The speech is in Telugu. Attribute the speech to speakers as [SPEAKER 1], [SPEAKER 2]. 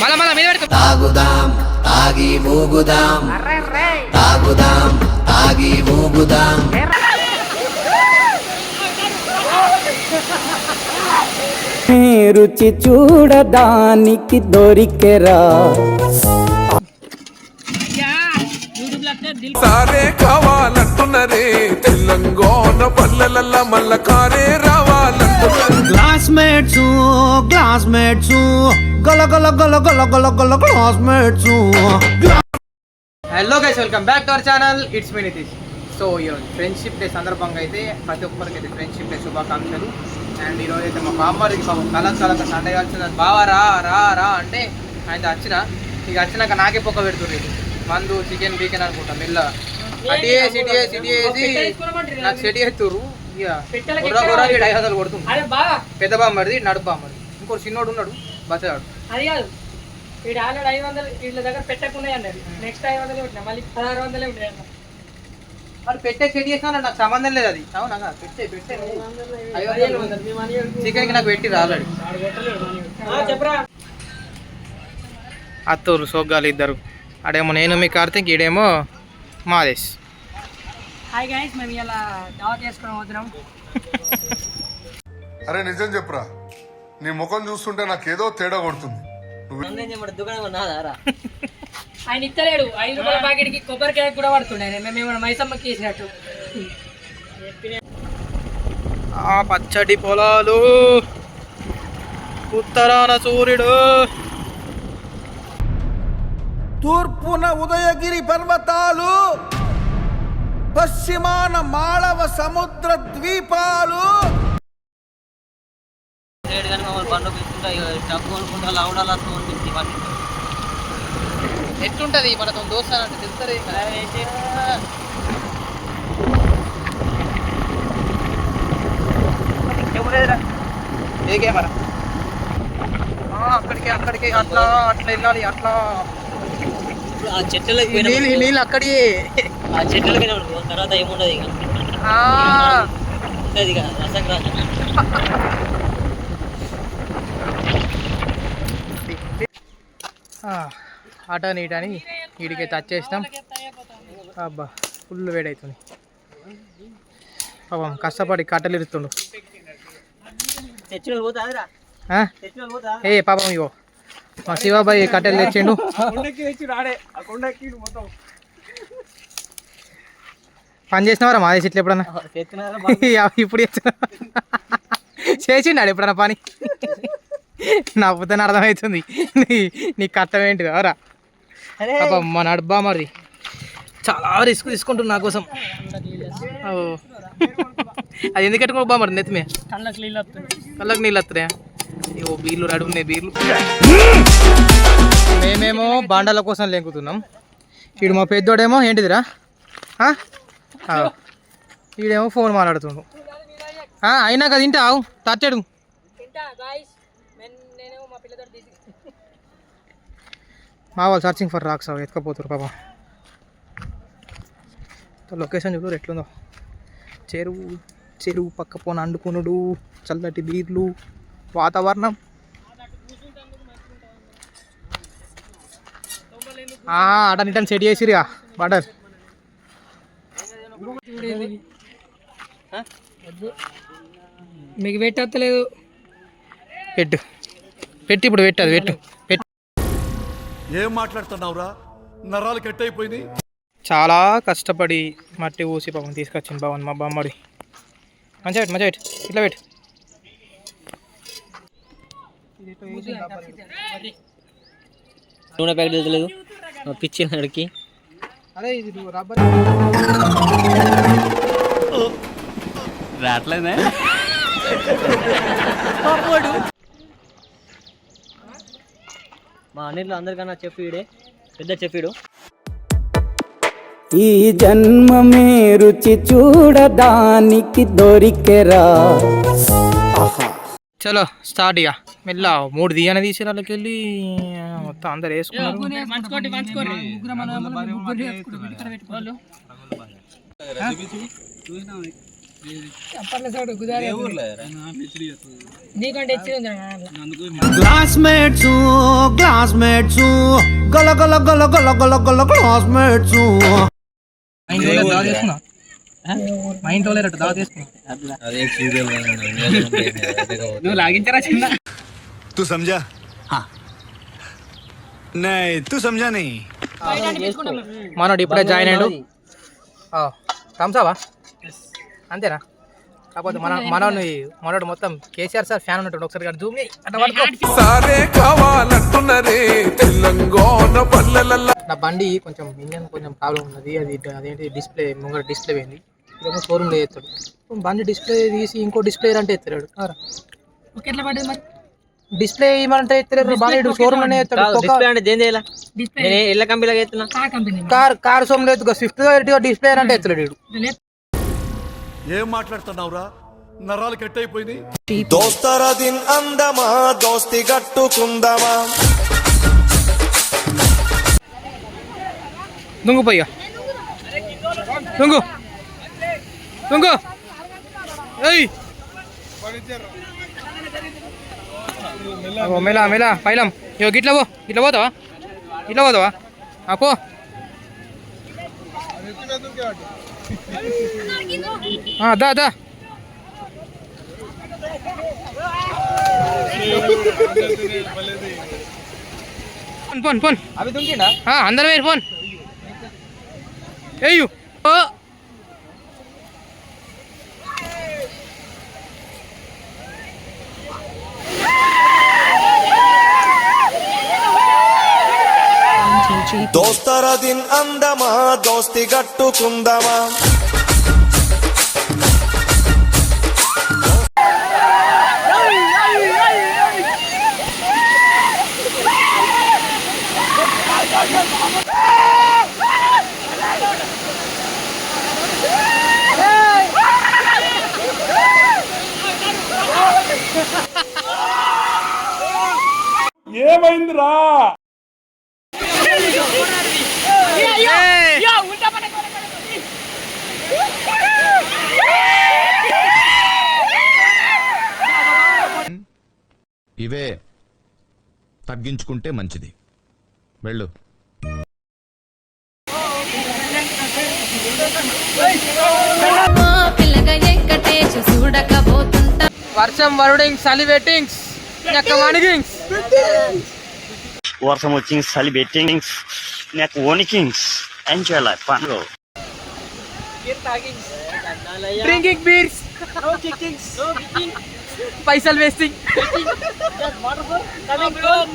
[SPEAKER 1] మళ్ళా మీద
[SPEAKER 2] తాగుదాం తాగి ఊగుదాం, తాగుదాం తాగి ఊగుదాం. రుచి చూడడానికి దొరికెరా
[SPEAKER 3] సారే కావాలంటున్నరే తెలంగాణ పల్లెల మల్ల కారే రావాలంటున్నారు.
[SPEAKER 2] క్లాస్మేట్స్ క్లాస్మేట్స్ గల గల గల గల గల గల classmates.
[SPEAKER 1] Hello guys, welcome back to our channel. It's me Nitish. So ఈరోజు ఫ్రెండ్షిప్ డే సందర్భంగా అయితే ప్రతి ఒక్కరికి అయితే ఫ్రెండ్షిప్ డే శుభాకాంక్షలు. అండ్ ఈరోజు అయితే మా బామ్మడికి పాపం కలక సండే కలిసింది. బావా రా రా రా అంటే ఆయన వచ్చిన ఇక వచ్చినాక నాకే పొక్క పెడుతుంది. మందు చికెన్ బీకెన్ అనుకుంటా మెల్లగా అటు వేసి నాకు సెట్ ఎత్తురు. ఇక 500 కొడుతుంది. పెద్ద బామ్మడిది, నడుపు బామ్మడి, ఇంకోటి చిన్నోడు ఉన్నాడు బచ్చాడు.
[SPEAKER 4] అది కాదు, వీడు ఆల్రెడీ 500 వీళ్ళ దగ్గర పెట్టకుండా అన్నది. నెక్స్ట్ 500 ఉంటాయి, మళ్ళీ 1600 ఉంటాయి అన్న.
[SPEAKER 1] మరి పెట్టే సెట్ చేసినా నాకు సంబంధం లేదు. అది అవునా? పెట్టే చికెన్కి నాకు పెట్టి రాలేడు. అత్తూరు సోగ్గాలు ఇద్దరు. అడేమో నేను మీ కార్తీక్, ఈడేమో మాదేశ్.
[SPEAKER 4] హాయ్ గైస్, మేము ఇలా దావత్ చేసుకొని పోతున్నాం.
[SPEAKER 3] అరే నిజం చెప్పురా, నీ ముఖం చూస్తుంటే నాకేదో తేడా కొడుతుంది.
[SPEAKER 4] ఆయన ఇస్తలేడు. 5 రూపాయల ప్యాకెట్కి కొబ్బరికాయ కూడా పడుతుండే. మేము మైసమ్మకి చేసినట్టు.
[SPEAKER 1] ఆ పచ్చడి పొలాలు, ఉత్తరాన సూర్యుడు,
[SPEAKER 2] తూర్పున ఉదయగిరి పర్వతాలు, పశ్చిమాన మాళవ సముద్ర ద్వీపాలు.
[SPEAKER 1] ఎట్లుంటది మనతో దోస్తాను అంటే తెలుస్తుంది. ఏకేమరా అక్కడికి అట్లా వెళ్ళాలి. అట్లా
[SPEAKER 5] ఆ చెట్లకి
[SPEAKER 1] నీళ్ళు అక్కడి
[SPEAKER 5] ఆ చెట్లకి తర్వాత ఏముండదు ఇక రసగ్రాసం.
[SPEAKER 1] ఆటో నీటని వీడికైతే వచ్చేసినాం. అబ్బా ఫుల్ వేడవుతుంది. పాపం కష్టపడి కట్టెలు ఇరుతుండు. ఏ పాపం ఇగో మా శివాబాయి కట్టెలు తెచ్చిండు. పని చేసినవారా మాదే చెట్లు ఎప్పుడన్నా? ఇప్పుడు చేసిండాడు ఎప్పుడన్నా పని? నవ్వుతానే అర్థమవుతుంది నీ కట్టం ఏంటి కదరా. పాపం మా నడుబా మరి చాలా రిస్క్ తీసుకుంటుంది నా కోసం. అది ఎందుకు పెట్టుకో బా మరి నెత్తిమే కళ్ళకి నీళ్ళు వస్తున్నాయా? ఓ బీర్లు రెడీ ఉన్నాయి. బీర్లు మేమేమో బాండాల కోసం లెంకుతున్నాం. వీడు మా పెద్దోడేమో ఏంటిదిరా, వీడేమో ఫోన్ మాట్లాడుతుండు. అయినా కదా తింటావు తచ్చడు. మా వాళ్ళు సర్చింగ్ ఫర్ రాక్స్ ఎత్తుకపోతారు పాపం. లొకేషన్ చూడు ఎట్లుందో. చెరువు పక్క పోన అండుకునుడు, చల్లటి బీర్లు, వాతావరణం. అటని ఇటని సెట్ చేసిరుగా బటర్.
[SPEAKER 4] మీకు పెట్టలేదు.
[SPEAKER 1] పెట్టి ఇప్పుడు పెట్టదు. పెట్టు.
[SPEAKER 3] ఏం మాట్లాడుతున్నావురా, నరాలు కట్ అయిపోయింది.
[SPEAKER 1] చాలా కష్టపడి మట్టి ఊసి పాపం తీసుకొచ్చింది బావన్ మా బామ్మడి. మంచిగా పెట్టు ఇట్లా పెట్టు.
[SPEAKER 5] నూనె ప్యాకెట్ తెలేదు పిచ్చినాడికి.
[SPEAKER 1] అదే ఇది రబ్బర్
[SPEAKER 5] రాట్లేదే. మా అన్నిట్లో అందరికన్నా చెప్పిడే పెద్ద చెప్పిడు.
[SPEAKER 2] ఈ జన్మమే రుచి చూడడానికి దొరికెరా.
[SPEAKER 1] చలో స్టార్ట్. ఇక మెల్ల 3 దియ్యన తీసి వాళ్ళకి వెళ్ళి మొత్తం అందరు వేసుకున్నారు.
[SPEAKER 4] అప్పట్లో చూడు గుజారి నీకంటే హెచ్చి ఉంది
[SPEAKER 2] క్లాస్మేట్స్ క్లాస్మేట్స్ గల గల గల గల గల గల క్లాస్మేట్స్
[SPEAKER 1] మా ఇంట్లో లేరట దావా తీసుకున్నా నువ్వు లాగించారా చిన్న
[SPEAKER 6] तू समझा हाँ नहीं तू समझा नहीं
[SPEAKER 1] మనోడు ఇప్పుడే జాయిన్ అయ్యాడు థమ్సావా అంతేనా కాకపోతే మనోడు మొత్తం కేసీఆర్ సార్ ఫ్యాన్ ఉన్నట్టు ఒకసారి గారు జూమ్ నా బండి కొంచెం ఇంజన్ కొంచెం ప్రాబ్లం ఉన్నది అదేంటి డిస్ప్లే ముంగడ డిస్ప్లే పోయింది ఇదేమో షోరూమ్లో వేస్తాడు బండి డిస్ప్లే తీసి ఇంకో డిస్ప్లే అంటే ఎత్తాడు
[SPEAKER 4] ఎట్లా పడ్డది మరి
[SPEAKER 1] డిస్ప్లే ఏమంటే ఎత్తలేరు బాగా షోరూమ్ లోనే
[SPEAKER 5] డిస్ప్లే అంటే దేని చేయాలి
[SPEAKER 4] డిస్ప్లే
[SPEAKER 5] నేను ఎల్ల కంపెనీలో ఎత్తున్నా
[SPEAKER 4] కార్ కంపెనీ
[SPEAKER 1] కార్ సోమ్ లేదు స్విఫ్ట్ డిస్ప్లే అంటే ఎత్తలేడు
[SPEAKER 6] ఏం మాట్లాడుతున్నావురా నరాలు కట్ అయిపోయినాయి
[SPEAKER 2] దోస్తర దిన్ అందమా దోస్తి గట్టుకుందమా
[SPEAKER 1] దుంగు పోయ్యా దుంగు ఏయ్ మెలా మెలా పైలం ఇగో గిట్ల పోతావా పో దా పోన్ అవి దుంకిండా అందరూ వేరు పోన్ ఏయ్
[SPEAKER 2] దోస్తర దిన్ అందమా దోస్తి గట్టుకుందమా
[SPEAKER 6] ఏమైందిరా
[SPEAKER 7] ఇవే తగ్గించుకుంటే మంచిది వెళ్ళు
[SPEAKER 1] వర్షం వరుడింగ్ చలి వెట్టింగ్స్ వణిగింగ్స్
[SPEAKER 8] వర్షం వచ్చింగ్ చలి బెట్టింగ్స్ నాకు వణికింగ్స్ ఎంజాయ్ లైఫ్ పండుగ
[SPEAKER 1] డ్రింకింగ్ బీర్స్ పైసలు వేస్టింగ్